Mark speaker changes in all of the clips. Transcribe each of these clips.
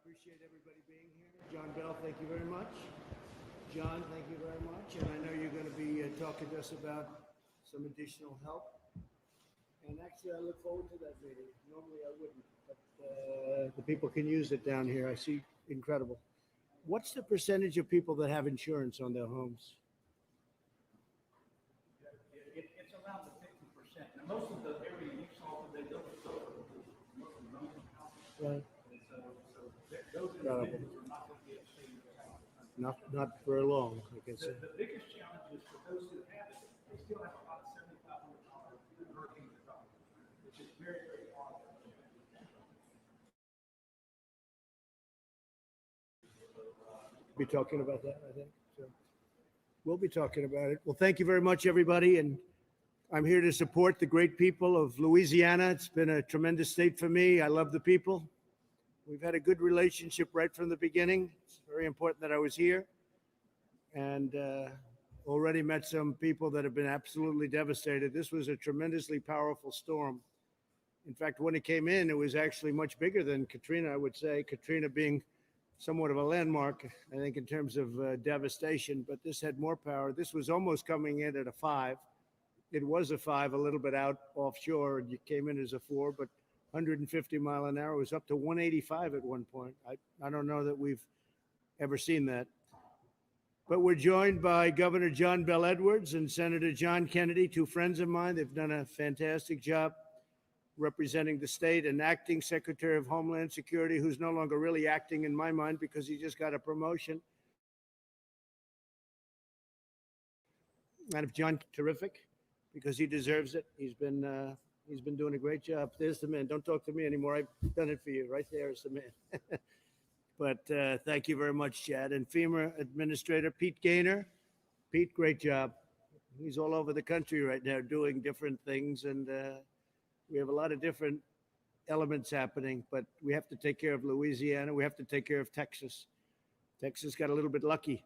Speaker 1: appreciate everybody being here. John Bell, thank you very much. John, thank you very much. And I know you're going to be talking to us about some additional help. And actually, I look forward to that meeting. Normally, I wouldn't, but the people can use it down here. I see incredible. What's the percentage of people that have insurance on their homes?
Speaker 2: It's around the 50%. Now, most of the area you saw today, those are most of them houses.
Speaker 1: Right.
Speaker 2: And so those individuals are not going to be able to stay in their house.
Speaker 1: Not for long, I can say.
Speaker 2: The biggest challenge is for those who have it, they still have about $7,500 hurricane recovery, which is very, very hard.
Speaker 1: Be talking about that, I think. So we'll be talking about it. Well, thank you very much, everybody. And I'm here to support the great people of Louisiana. It's been a tremendous state for me. I love the people. We've had a good relationship right from the beginning. It's very important that I was here. And already met some people that have been absolutely devastated. This was a tremendously powerful storm. In fact, when it came in, it was actually much bigger than Katrina, I would say. Katrina being somewhat of a landmark, I think, in terms of devastation, but this had more power. This was almost coming in at a 5. It was a 5, a little bit out offshore, and you came in as a 4, but 150 mile an hour. It was up to 185 at one point. I don't know that we've ever seen that. But we're joined by Governor John Bell Edwards and Senator John Kennedy, two friends of mine. They've done a fantastic job representing the state, and acting Secretary of Homeland Security, who's no longer really acting in my mind because he just got a promotion. And if John, terrific, because he deserves it. He's been doing a great job. There's the man. Don't talk to me anymore. I've done it for you. Right there is the man. But thank you very much, Chad. And FEMA Administrator Pete Gaynor. Pete, great job. He's all over the country right now doing different things, and we have a lot of different elements happening, but we have to take care of Louisiana. We have to take care of Texas. Texas got a little bit lucky.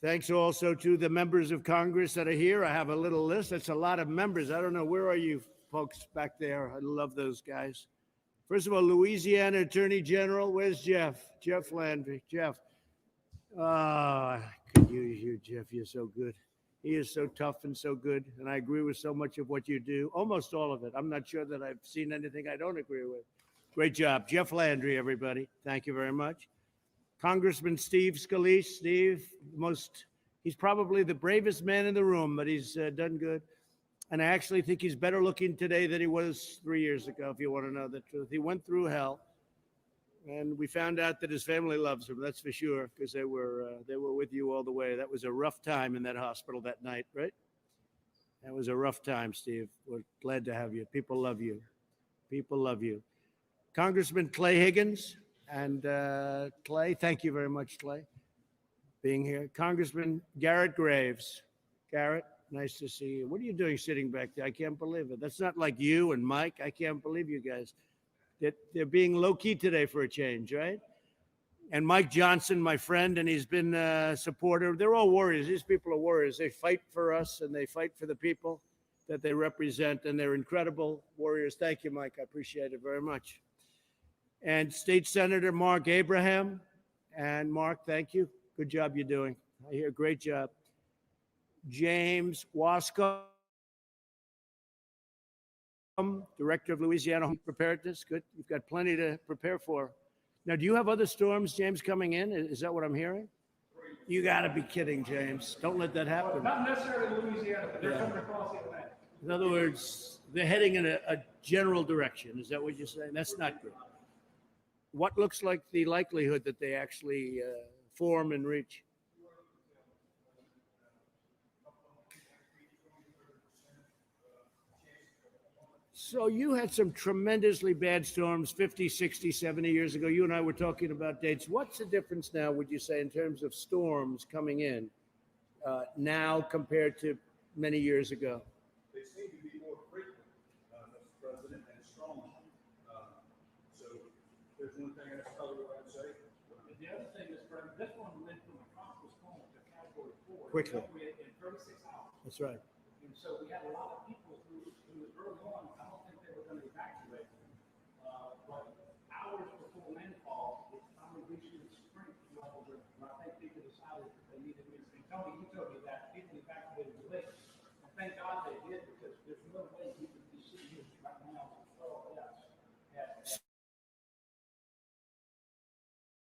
Speaker 1: Thanks also to the members of Congress that are here. I have a little list. That's a lot of members. I don't know. Where are you folks back there? I love those guys. First of all, Louisiana Attorney General. Where's Jeff? Jeff Landry. Jeff. I could use you, Jeff. You're so good. He is so tough and so good, and I agree with so much of what you do, almost all of it. I'm not sure that I've seen anything I don't agree with. Great job. Jeff Landry, everybody. Thank you very much. Congressman Steve Scalise. Steve, he's probably the bravest man in the room, but he's done good. And I actually think he's better looking today than he was 3 years ago, if you want to know the truth. He went through hell. And we found out that his family loves him, that's for sure, because they were with you all the way. That was a rough time in that hospital that night, right? That was a rough time, Steve. We're glad to have you. People love you. People love you. Congressman Clay Higgins. And Clay, thank you very much, Clay, being here. Congressman Garrett Graves. Garrett, nice to see you. What are you doing sitting back there? I can't believe it. That's not like you and Mike. I can't believe you guys. They're being low-key today for a change, right? And Mike Johnson, my friend, and he's been a supporter. They're all warriors. These people are warriors. They fight for us, and they fight for the people that they represent, and they're incredible warriors. Thank you, Mike. I appreciate it very much. And State Senator Mark Abraham. And Mark, thank you. Good job you're doing. I hear great job. James Wascom, Director of Louisiana Home Preparedness. Good. You've got plenty to prepare for. Now, do you have other storms, James, coming in? Is that what I'm hearing? You got to be kidding, James. Don't let that happen.
Speaker 2: Well, not necessarily Louisiana, but they're coming across the Atlantic.
Speaker 1: In other words, they're heading in a general direction. Is that what you're saying? That's not good. What looks like the likelihood that they actually form and reach? So you had some tremendously bad storms 50, 60, 70 years ago. You and I were talking about dates. What's the difference now, would you say, in terms of storms coming in now compared to many years ago?
Speaker 3: They seem to be more frequent, Mr. President, and strong. So there's one thing that's probably what I'd say.
Speaker 2: The other thing is, this one went from a tropical storm to Category 4
Speaker 1: Quickly.
Speaker 2: in 36 hours.
Speaker 1: That's right.
Speaker 2: And so we had a lot of people who early on, I don't think they were going to evacuate. But hours before landfall, it Tony, you told me that people evacuated the lake. And thank God they did, because there's no way we could be sitting here right now with 12 deaths.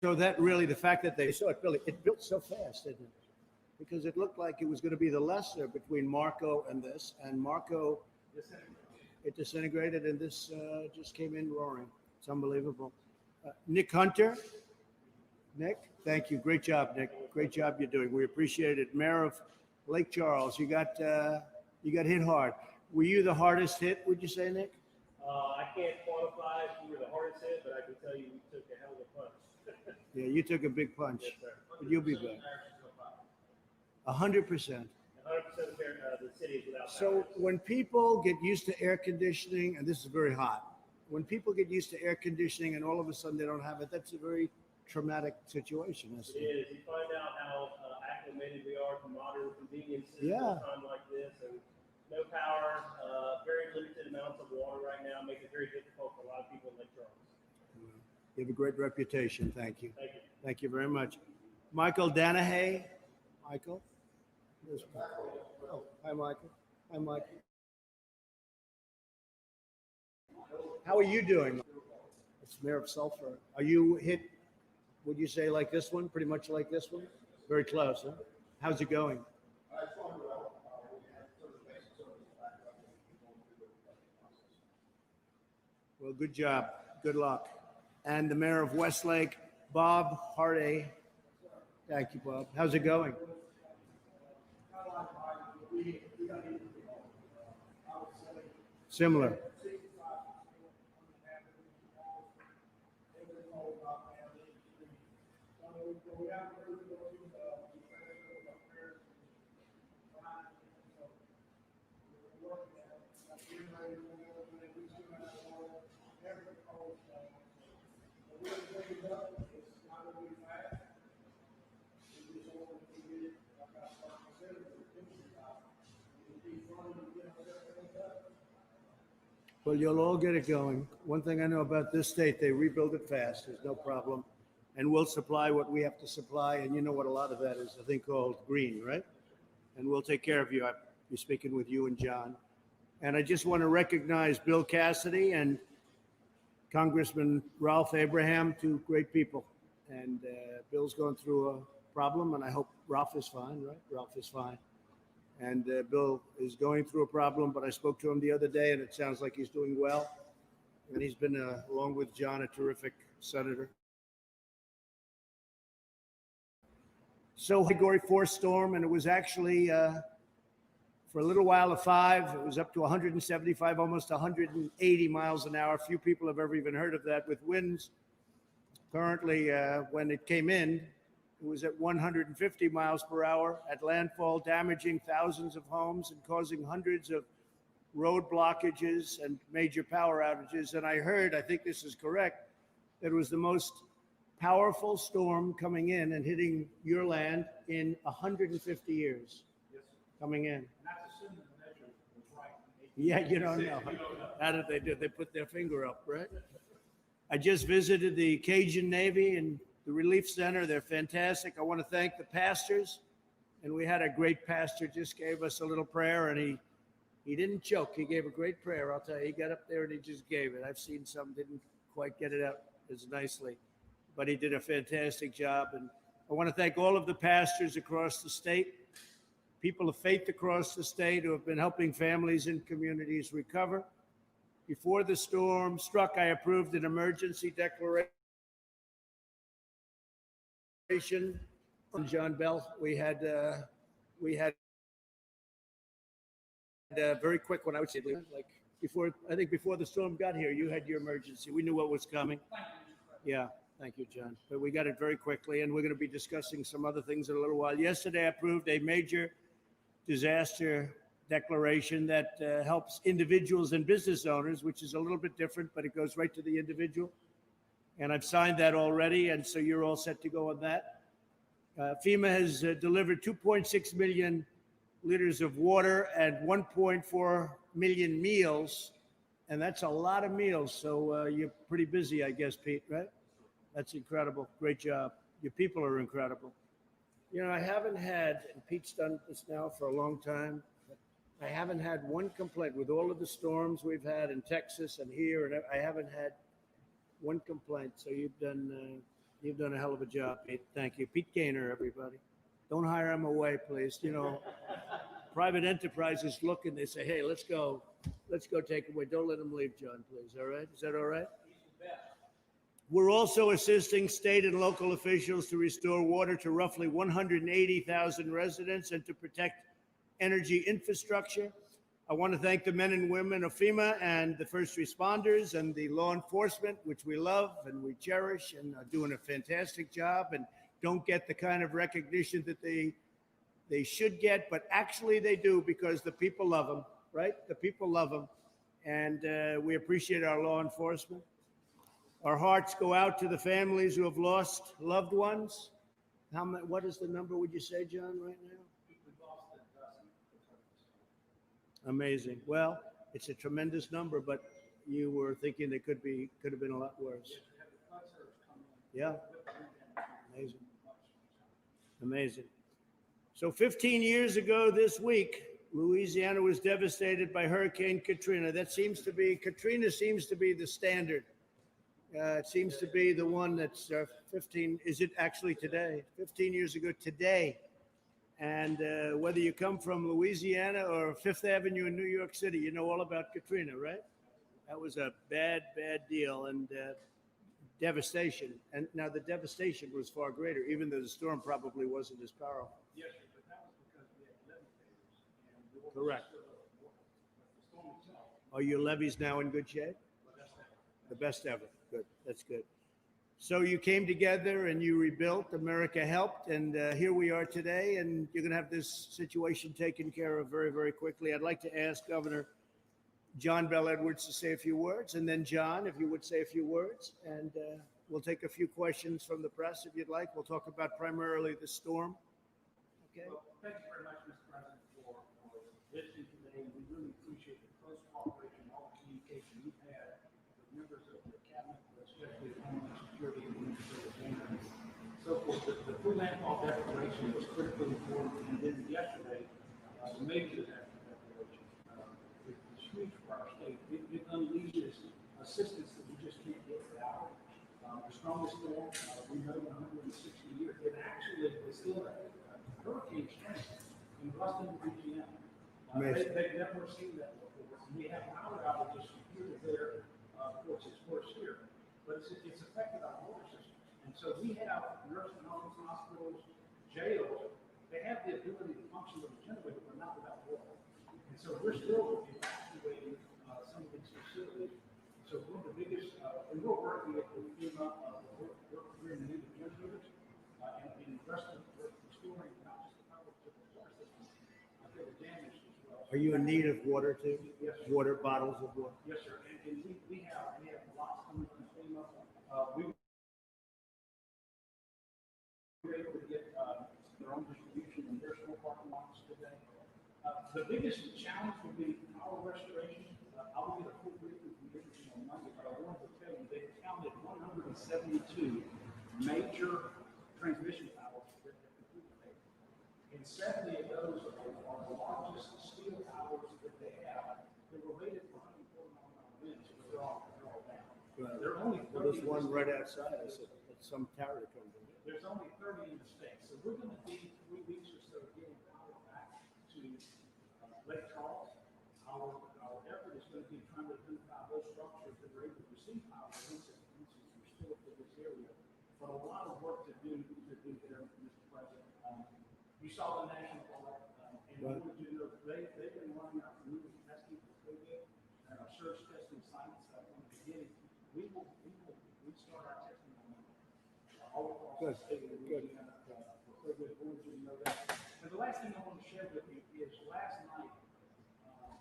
Speaker 1: So that really, the fact that they saw it, Billy, it built so fast, didn't it? Because it looked like it was going to be the lesser between Marco and this, and Marco, it disintegrated, and this just came in roaring. It's unbelievable. Nick Hunter. Nick, thank you. Great job, Nick. Great job you're doing. We appreciate it. Mayor of Lake Charles, you got hit hard. Were you the hardest hit, would you say, Nick?
Speaker 4: I can't quantify if you were the hardest hit, but I can tell you we took a hell of a punch.
Speaker 1: Yeah, you took a big punch.
Speaker 4: Yes, sir.
Speaker 1: But you'll be back. 100%.
Speaker 4: 100% of the city is without
Speaker 1: So
Speaker 4: power.
Speaker 1: when people get used to air conditioning, and this is very hot, when people get used to air conditioning and all of a sudden they don't have it, that's a very traumatic situation.
Speaker 4: It is. You find out how acclimated we are to modern conveniences
Speaker 1: Yeah.
Speaker 4: at a time like this, and no power, very limited amounts of water right now make it very difficult for a lot of people in Lake Charles.
Speaker 1: You have a great reputation. Thank you.
Speaker 4: Thank you.
Speaker 1: Thank you very much. Michael Danahay. Michael? There's Michael. Oh, hi, Michael. Hi, Michael. How are you doing? It's Mayor of Sulphur. Are you hit, would you say, like this one? Pretty much like this one? Very close, huh? How's it going? Well, good job. Good luck. And the Mayor of Westlake, Bob Hardy. Thank you, Bob. How's it going? Similar. Well, you'll all get it going. One thing I know about this state, they rebuild it fast. There's no problem. And we'll supply what we have to supply. And you know what a lot of that is, a thing called green, right? And we'll take care of you. I'll be speaking with you and John. And I just want to recognize Bill Cassidy and Congressman Ralph Abraham, two great people. And Bill's going through a problem, and I hope Ralph is fine, right? Ralph is fine. And Bill is going through a problem, but I spoke to him the other day, and it sounds like he's doing well. And he's been, along with John, a terrific senator. So Category 4 storm, and it was actually, for a little while, a 5. It was up to 175, almost 180 miles an hour. Few people have ever even heard of that, with winds. Currently, when it came in, it was at 150 miles per hour at landfall, damaging thousands of homes and causing hundreds of road blockages and major power outages. And I heard, I think this is correct, that it was the most powerful storm coming in and hitting your land in 150 years. Coming in.
Speaker 2: And that's assuming the measure was right.
Speaker 1: Yeah, you don't know. How did they do it? They put their finger up, right? I just visited the Cajun Navy and the Relief Center. They're fantastic. I want to thank the pastors. And we had a great pastor just gave us a little prayer, and he didn't choke. He gave a great prayer. I'll tell you, he got up there and he just gave it. I've seen some didn't quite get it out as nicely, but he did a fantastic job. And I want to thank all of the pastors across the state, people of faith across the state who have been helping families and communities recover. Before the storm struck, I approved an emergency declaration. John Bell, we had very quick one, I would say, like I think before the storm got here, you had your emergency. We knew what was coming. Yeah, thank you, John. But we got it very quickly, and we're going to be discussing some other things in a little while. Yesterday, I approved a major disaster declaration that helps individuals and business owners, which is a little bit different, but it goes right to the individual. And I've signed that already, and so you're all set to go on that. FEMA has delivered 2.6 million liters of water and 1.4 million meals, and that's a lot of meals. So you're pretty busy, I guess, Pete, right? That's incredible. Great job. Your people are incredible. You know, I haven't had, and Pete's done this now for a long time, but I haven't had one complaint with all of the storms we've had in Texas and here, and I haven't had one complaint. So you've done a hell of a job, Pete. Thank you. Pete Gaynor, everybody. Don't hire him away, please. You know, private enterprises look and they say, hey, let's go take away. Don't let him leave, John, please. All right? Is that all right? We're also assisting state and local officials to restore water to roughly 180,000 residents and to protect energy infrastructure. I want to thank the men and women of FEMA and the first responders and the law enforcement, which we love and we cherish and are doing a fantastic job and don't get the kind of recognition that they should get, but actually they do because the people love them, right? The people love them. And we appreciate our law enforcement. Our hearts go out to the families who have lost loved ones. What is the number, would you say, John, right now?
Speaker 2: We've lost a dozen.
Speaker 1: Amazing. Well, it's a tremendous number, but you were thinking it could have been a lot worse. Yeah. Amazing. Amazing. So 15 years ago this week, Louisiana was devastated by Hurricane Katrina. Katrina seems to be the standard. It seems to be the one that's 15, is it actually today? 15 years ago today. And whether you come from Louisiana or Fifth Avenue in New York City, you know all about Katrina, right? That was a bad, bad deal and devastation. And now the devastation was far greater, even though the storm probably wasn't as powerful.
Speaker 2: Yes, sir, but that was because we had levee failures. And
Speaker 1: Correct.
Speaker 2: the storm itself,
Speaker 1: Are your levees now in good shape? The best ever. Good. That's good. So you came together and you rebuilt. America helped, and here we are today. And you're going to have this situation taken care of very, very quickly. I'd like to ask Governor John Bell Edwards to say a few words, and then John, if you would say a few words, and we'll take a few questions from the press if you'd like. We'll talk about primarily the storm. Okay.
Speaker 2: Well, thank you very much, Mr. President, for visiting today. We really appreciate the close cooperation, all the communication you've had with members of the cabinet, especially Homeland Security and Administrative Affairs. So forth. The full landfall declaration was critically important, and then yesterday, the major declaration is huge for our state. It unleashes assistance that we just can't get without. The strongest storm we know in 160 years. It actually is still a hurricane strength in Western Louisiana. They've never seen that before. We have power outages from here to there. Of course, it's worse here, but it's affected our water system. And so we have nursing homes, hospitals, jails. They have the ability to function with a generator, but not without water. And so we're still evacuating some of these facilities. So one of the biggest, and we're working with FEMA, we're in need of generators, and restoring not just the power to the water system, but the damage as well.
Speaker 1: Are you in need of water too?
Speaker 2: Yes, sir.
Speaker 1: Water, bottles of water?
Speaker 2: Yes, sir. And we have lots coming from FEMA. We were able to get their own distribution in their small parking lots today. The biggest challenge will be power restoration. I will get a full briefing from Richardson on Monday, but I wanted to tell you they counted 172 major transmission towers that have completely failed. And 70 of those are the largest steel towers that they have. They were rated for 140 mile winds, but they're all down.
Speaker 1: Right.
Speaker 2: There are only 30.
Speaker 1: Well, there's one right outside us at some tower company.
Speaker 2: There's only 30 in the state, so we're going to be 3 weeks or so getting power back to Lake Charles. Our effort is going to be trying to identify those structures that are able to receive power. For instance, we're still for this area, but a lot of work to do there, Mr. President. You saw the national guard, and
Speaker 1: Right.
Speaker 2: we want you to know they've been running our community testing for COVID and our surge testing sites from the beginning. We start our testing on all across the state of Louisiana for COVID. We want you to know that. And the last thing I want to share with you is last night,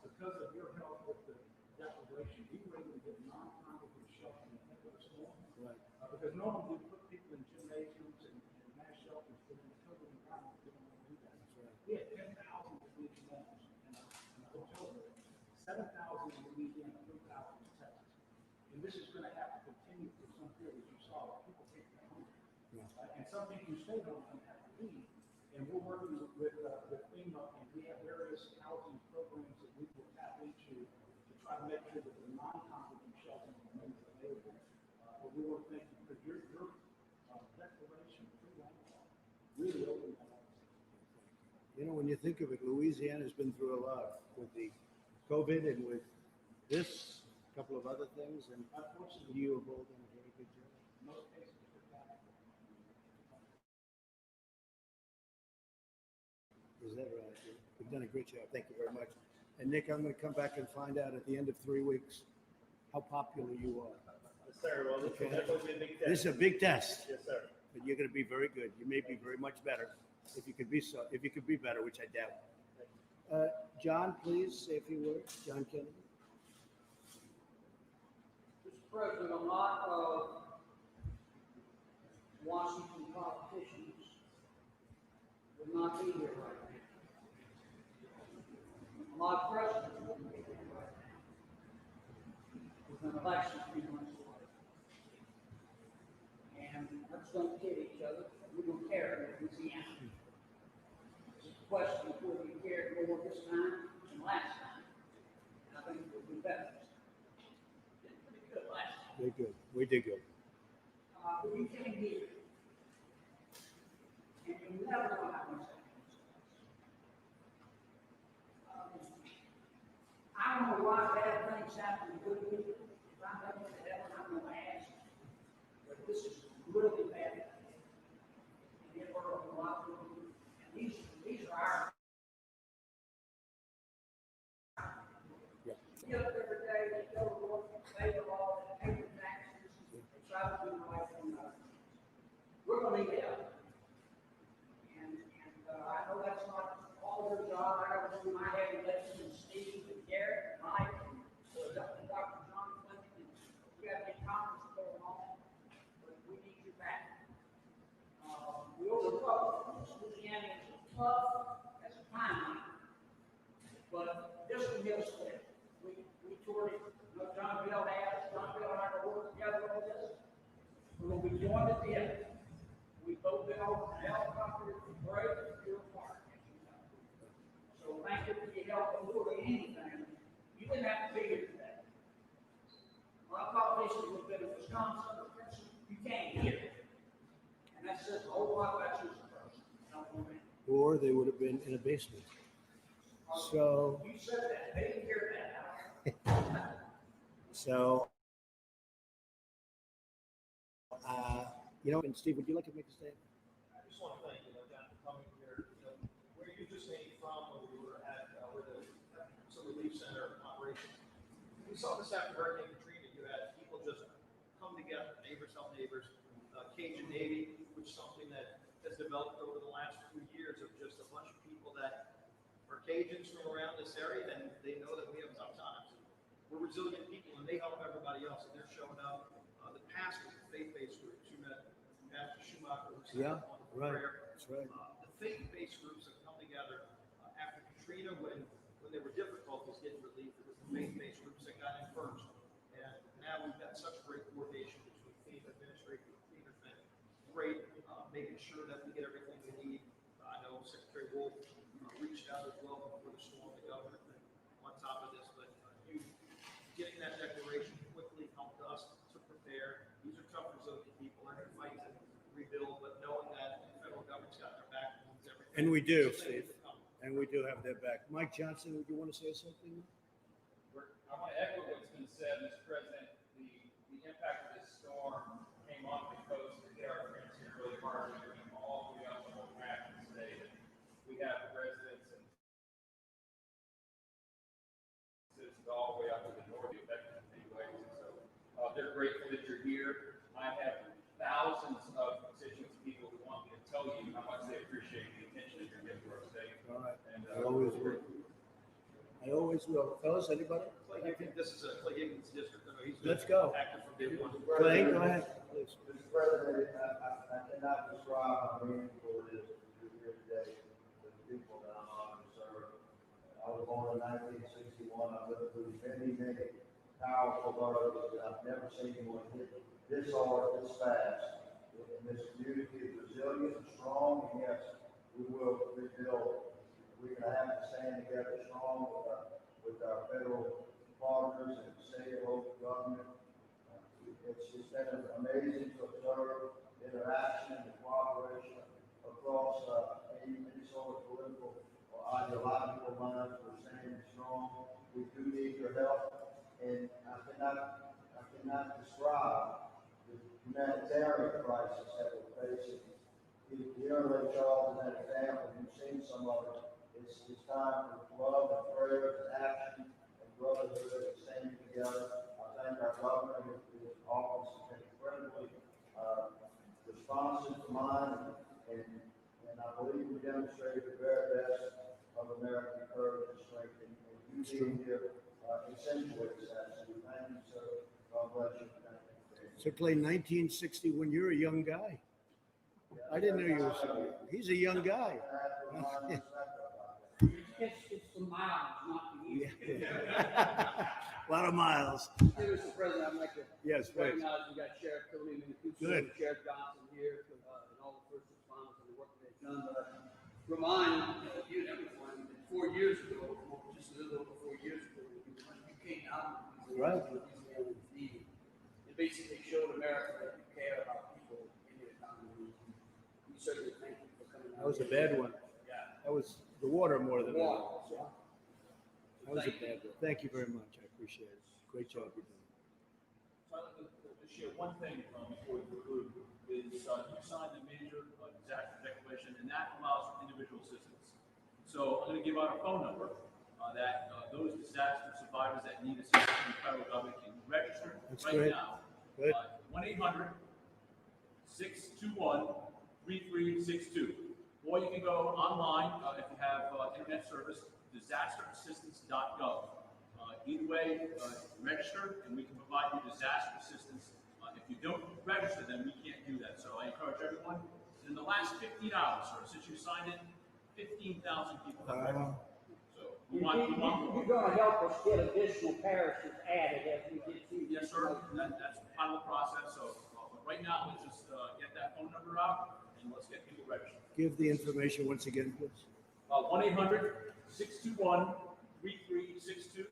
Speaker 2: because of your help with the declaration, we were able to get non-congregate shelter in the storm.
Speaker 1: Right.
Speaker 2: Because normally we put people in gymnasiums and mass shelters, but in the COVID environment, we don't want to do that.
Speaker 1: Right.
Speaker 2: We had 10,000 of these homes in a hotel room, 7,000 in Louisiana, 3,000 in Texas. And this is going to have to continue for some period, as you saw. People take their home.
Speaker 1: Yeah.
Speaker 2: And some people who stay home and have to leave. And we're working with FEMA, and we have various housing programs that we will tap into to try to make sure that the non-congregate shelter remains available. But we want to thank you for your declaration of free landlord. Really opened that up.
Speaker 1: You know, when you think of it, Louisiana's been through a lot with the COVID and with this, a couple of other things, and
Speaker 2: Unfortunately,
Speaker 1: you have all done a very good job.
Speaker 2: in most cases, we're back.
Speaker 1: Is that right? You've done a great job. Thank you very much. And Nick, I'm going to come back and find out at the end of 3 weeks how popular you are.
Speaker 4: Yes, sir. Well, this
Speaker 1: Okay.
Speaker 4: will definitely be a big test.
Speaker 1: This is a big test,
Speaker 4: Yes, sir.
Speaker 1: but you're going to be very good. You may be very much better if you could be so. If you could be better, which I doubt. John, please say a few words. John Kennedy.
Speaker 5: Mr. President, a lot of Washington politicians would not be here right now. A lot of presidents wouldn't be here right now. With an election 3 months away. And let's don't kid each other. We don't care in Louisiana. It's a question of whether we cared more this time than last time. And I think we'll do better this time. Did pretty good last time.
Speaker 1: Did good. We did good.
Speaker 5: But you came here. And you never know how much that means. I don't know why bad things happen to good people. If I make it to heaven, I'm going to ask. But this is really bad. And it hurt a lot of people. And these are our.
Speaker 1: Yeah.
Speaker 5: Get up every day, they go to work, pay the law, they pay the taxes, they try to do right for others. We're going to need help. And I know that's not all their job. I got to do my heavy lifting, and Steve and Garrett and Mike and Dr. John Clinton. And we got a big conference going on, but we need you back. We overcome. Louisiana is tough as a timeline, but this one hit us quick. We toured it. You know, John Bell has. John Bell and I are working together on this. We're going to be joined at the end. We both been over the helicopter, great, you're a part, as you know. So thank you for your help in doing anything. You didn't have to be here today. A lot of politicians have been in Wisconsin, you can't hear it. And that says a whole lot about you as a person. Don't you think?
Speaker 1: Or they would have been in a basement. So,
Speaker 5: You said that, they didn't hear that.
Speaker 1: so, you know, and Steve, would you like to make a statement?
Speaker 6: I just want to thank you, John, for coming here. You know, where you just came from, when we were at where the relief center operations, we saw this after Hurricane Katrina. You had people just come together, neighbors help neighbors. Cajun Navy, which is something that has developed over the last few years of just a bunch of people that are Cajuns from around this area, and they know that we have tough times. We're resilient people, and they help everybody else, and they're showing up. The pastors, the faith-based groups, you met Pastor Schumacher, who's
Speaker 1: Yeah,
Speaker 6: on
Speaker 1: right.
Speaker 6: prayer.
Speaker 1: That's right.
Speaker 6: The faith-based groups have come together after Katrina when there were difficulties getting relief. It was the faith-based groups that got in first. And now we've got such great coordination between FEMA administration and FEMA thing. Great, making sure that we get everything we need. I know Secretary Wolf reached out as well before the storm, the governor on top of this, but you getting that declaration quickly helped us to prepare. These are tough, resilient people. They're going to fight to rebuild, but knowing that the federal government's got their back and means everything.
Speaker 1: And we do,
Speaker 6: So thank you
Speaker 1: Steve.
Speaker 6: for coming.
Speaker 1: And we do have their back. Mike Johnson, would you want to say something?
Speaker 7: I want to echo what's been said, Mr. President. The impact of this storm came on the coast and hit our friends here really hard. We came all the way up the whole map and state. We have residents and citizens all the way up to the north affected in many ways. And so they're grateful that you're here. I have thousands of constituents, people who want me to tell you how much they appreciate the attention that you're giving to our state.
Speaker 1: All right.
Speaker 7: And
Speaker 1: I always will. I always will. Fellas, anybody?
Speaker 6: Clay Higgins, this is Clay Higgins' district. I know he's been
Speaker 1: Let's go.
Speaker 6: active from day one.
Speaker 1: Clay, go ahead, please.
Speaker 8: Mr. President, I cannot describe how meaningful it is to be here today with the people that I'm honored to serve. I was born in 1961. I lived through many, many powerful births. I've never seen anyone hit this hard, this fast. And this community is resilient, strong, and yes, we will rebuild. We're gonna have to stand together strong with our federal partners and state and local government. It's been amazing to observe interaction and cooperation across any sort of political or ideological lines. We're standing strong. We do need your help, and I cannot describe the humanitarian crisis that we're facing. Here in Lake Charles is an example. You've seen some of it. It's time for love and prayer and action and brotherhood and standing together. I thank our governor and his office has been incredibly responsive to mine, and I believe we demonstrated the very best of American courage and strength, and you being here accentuates that. So thank you, sir. God bless you. Thank you.
Speaker 1: So Clay, 1961, you're a young guy. I didn't know you were so. He's a young guy.
Speaker 5: It's the miles, not the years.
Speaker 1: A lot of miles.
Speaker 5: Mr. President, I'd like to
Speaker 1: Yes, please.
Speaker 5: recognize we got Sheriff Tony and
Speaker 1: Good.
Speaker 5: Sheriff Johnson here, and all the first responders and the work they've done. But remind you and everyone that 4 years ago, or just a little over 4 years ago, you came out of
Speaker 1: Right.
Speaker 5: It basically showed America that you care about people in your economy. We certainly thank you for coming out.
Speaker 1: That was a bad one.
Speaker 5: Yeah.
Speaker 1: That was the water more than that.
Speaker 5: Water, so.
Speaker 1: That was a bad one. Thank you very much. I appreciate it. Great job you're doing.
Speaker 7: So I'd like to share one thing before we conclude, is you signed the major disaster declaration, and that allows for individual assistance. So I'm going to give out a phone number that those disaster survivors that need assistance from the federal government can register
Speaker 1: That's
Speaker 7: right
Speaker 1: great.
Speaker 7: now.
Speaker 1: Good.
Speaker 7: 1-800-621-3362. Or you can go online if you have internet service, disasterassistance.gov. Either way, register and we can provide you disaster assistance. If you don't register, then we can't do that. So I encourage everyone. In the last 15 hours, sir, since you signed it, 15,000 people have registered. So we want more.
Speaker 5: You're gonna help us get additional parishes added as we get through.
Speaker 7: Yes, sir. That's part of the process. So right now, let's just get that phone number out and let's get people registered.
Speaker 1: Give the information once again, please.
Speaker 7: 1-800-621-3362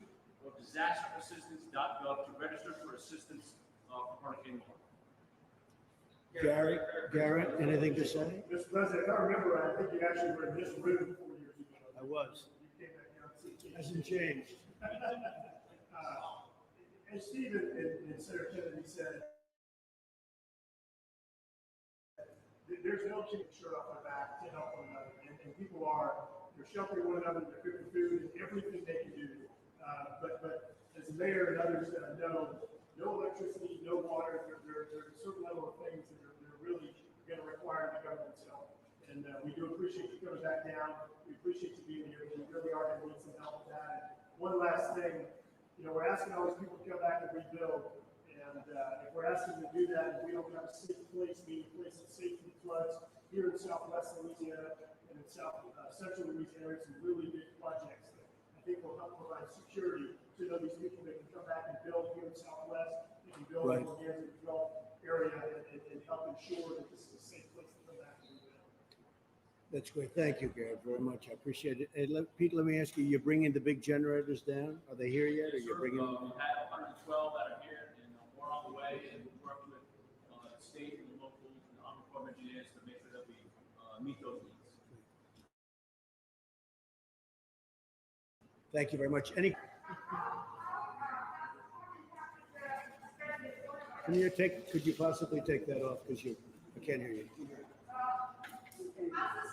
Speaker 7: or disasterassistance.gov to register for assistance for Hurricane Laura.
Speaker 1: Garrett, anything to say?
Speaker 2: Mr. President, if I remember right, I think you actually were in this room 4 years ago.
Speaker 1: I was.
Speaker 2: You came back down to 16.
Speaker 1: Hasn't changed.
Speaker 2: As Steve and Senator Kennedy said, there's no chicken shirt off their back to help one another, and people they're sheltering one another, they're cooking food, and everything they can do. But as the mayor and others know, no electricity, no water, there's a certain level of things that they're really going to require the government's help. And we do appreciate you coming back down. We appreciate you being here. We really are going to need some help with that. And one last thing, we're asking all these people to come back and rebuild. And if we're asking them to do that, and we don't have a safe place, meaning a place that's safe from floods here in Southwest Louisiana and in Central Louisiana, some really big projects that I think will help provide security to these people that can come back and build here in Southwest. They can build in the developed area and help ensure that this is a safe place to come back and rebuild.
Speaker 1: That's great. Thank you, Garrett, very much. I appreciate it. And Pete, let me ask you, you're bringing the big generators down? Are they here yet? Or you're bringing them?
Speaker 7: We had 112 that are here and more on the way, and we're working with state and local and Army Corps of Engineers to make sure that we meet those needs.
Speaker 1: Thank you very much. Any? Could you possibly take that off because I can't hear you.
Speaker 9: As the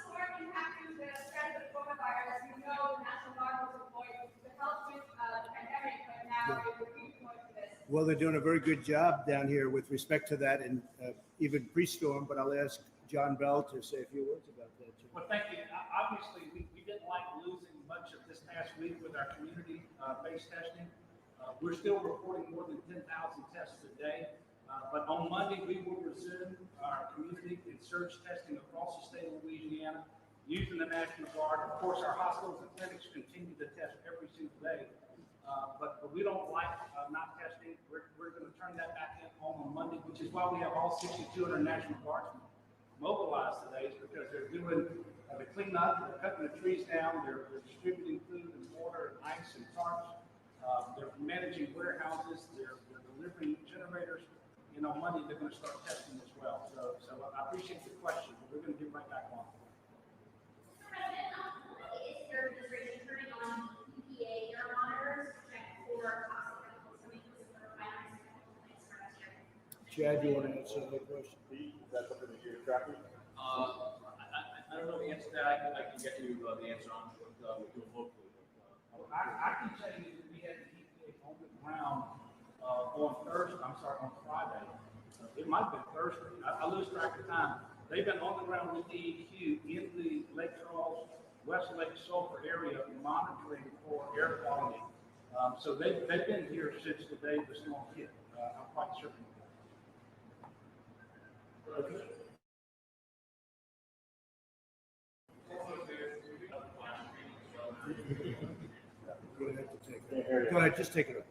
Speaker 9: storm impacting the spread of the coronavirus, we know the National Guard was employed to help with the pandemic, but now they will be employed for this.
Speaker 1: Well, they're doing a very good job down here with respect to that, and even pre-storm. But I'll ask John Bell to say a few words about that.
Speaker 6: Well, thank you. Obviously, we didn't like losing much of this past week with our community-based testing. We're still reporting more than 10,000 tests a day. But on Monday, we will resume our community and surge testing across the state of Louisiana using the National Guard. Of course, our hospitals and clinics continue to test every single day. But we don't like not testing. We're going to turn that back on Monday, which is why we have all 6,200 National Guardsmen mobilized today, is because they're doing
Speaker 2: to clean up. They're cutting the trees down. They're distributing food and water and ice and tarps. They're managing warehouses. They're delivering generators. You know, Monday they're going to start testing as well. So I appreciate the question, but we're going to get right back on.
Speaker 9: Mr. President, why is your administration turning on EPA air monitors to check for toxic chemicals coming from the refineries and chemical plants for next year?
Speaker 1: Chad, you want to answer that question?
Speaker 3: Is that something that you're tracking?
Speaker 10: I don't know the answer to that. I can get you the answer on what we do locally.
Speaker 2: I can tell you that we had the EPA on the ground on Friday. It might have been Thursday. I lose track of time. They've been on the ground with DEQ in the Lake Charles, West Lake Sulphur area monitoring for air quality. So they've been here since the day the storm hit. I'm quite certain of that. Okay.
Speaker 1: Go ahead, just take it up.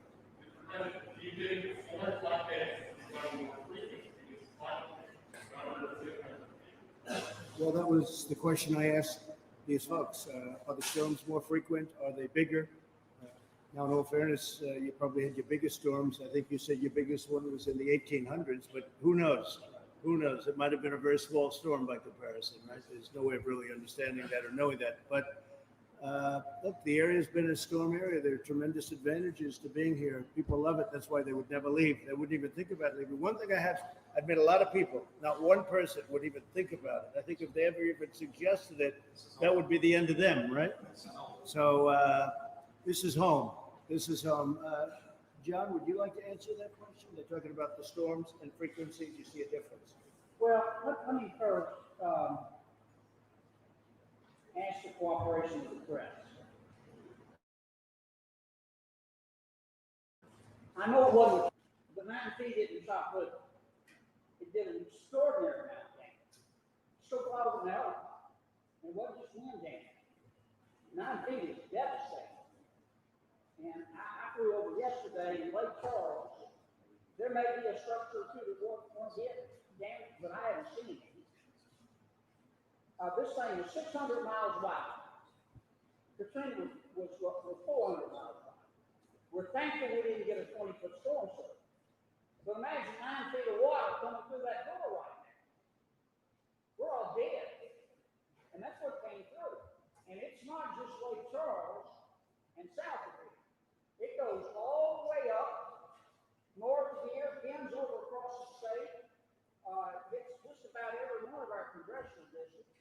Speaker 1: Well, that was the question I asked these folks. Are the storms more frequent? Are they bigger? Now, in all fairness, you probably had your biggest storms. I think you said your biggest one was in the 1800s, but who knows? Who knows? It might have been a very small storm by comparison, right? There's no way of really understanding that or knowing that. But look, the area's been a storm area. There are tremendous advantages to being here. People love it. That's why they would never leave. They wouldn't even think about leaving. One thing I've met a lot of people, not one person would even think about it. I think if they ever even suggested it, that would be the end of them, right? So this is home. This is home. John, would you like to answer that question? They're talking about the storms and frequencies. You see a difference?
Speaker 6: Well, let me first ask the cooperation of the press. I know it wasn't, the 9 feet didn't stop, but it did an extraordinary amount of damage. So far over the helicopter. And it wasn't just wind damage. 9 feet is devastating. And I flew over yesterday in Lake Charles. There may be a structure or two that won't get damaged, but I haven't seen it. This thing is 600 miles wide. Katrina was 400 miles wide. We're thankful we didn't get a 20-foot storm surge. But imagine 9 feet of water coming through that door right now. We're all dead. And that's what came through. And it's not just Lake Charles and south of here. It goes all the way up north of here, bends over across the state. It's just about every one of our congressional districts.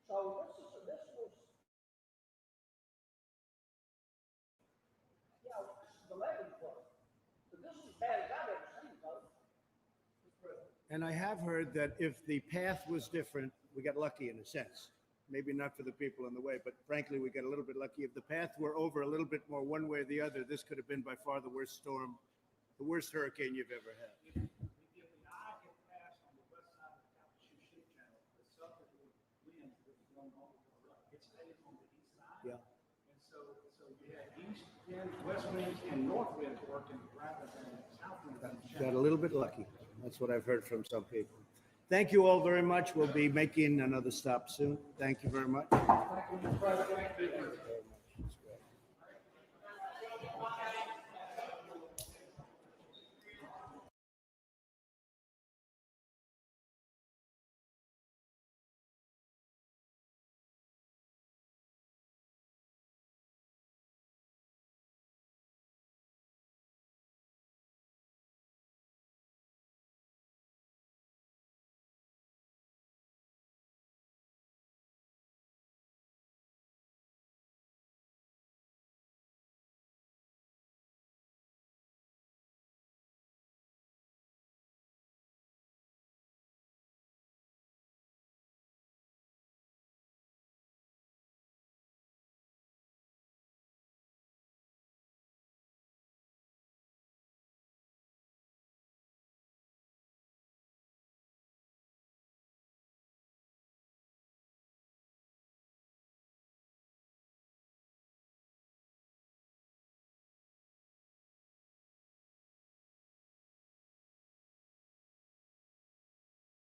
Speaker 6: So this was, this is the levee flow. So this is as bad as I've ever seen, folks.
Speaker 1: And I have heard that if the path was different, we got lucky in a sense. Maybe not for the people on the way, but frankly, we got a little bit lucky. If the path were over a little bit more one way or the other, this could have been by far the worst storm, the worst hurricane you've ever had.
Speaker 2: If the eye had passed on the west side of the Katt'z Ship Channel, the southerly wind was blowing all over. It stayed on the east side.
Speaker 1: Yeah.
Speaker 2: And so you had east winds, west winds, and north winds working rather than south winds.
Speaker 1: Got a little bit lucky. That's what I've heard from some people. Thank you all very much. We'll be making another stop soon. Thank you very much.
Speaker 6: Thank you, Mr. President.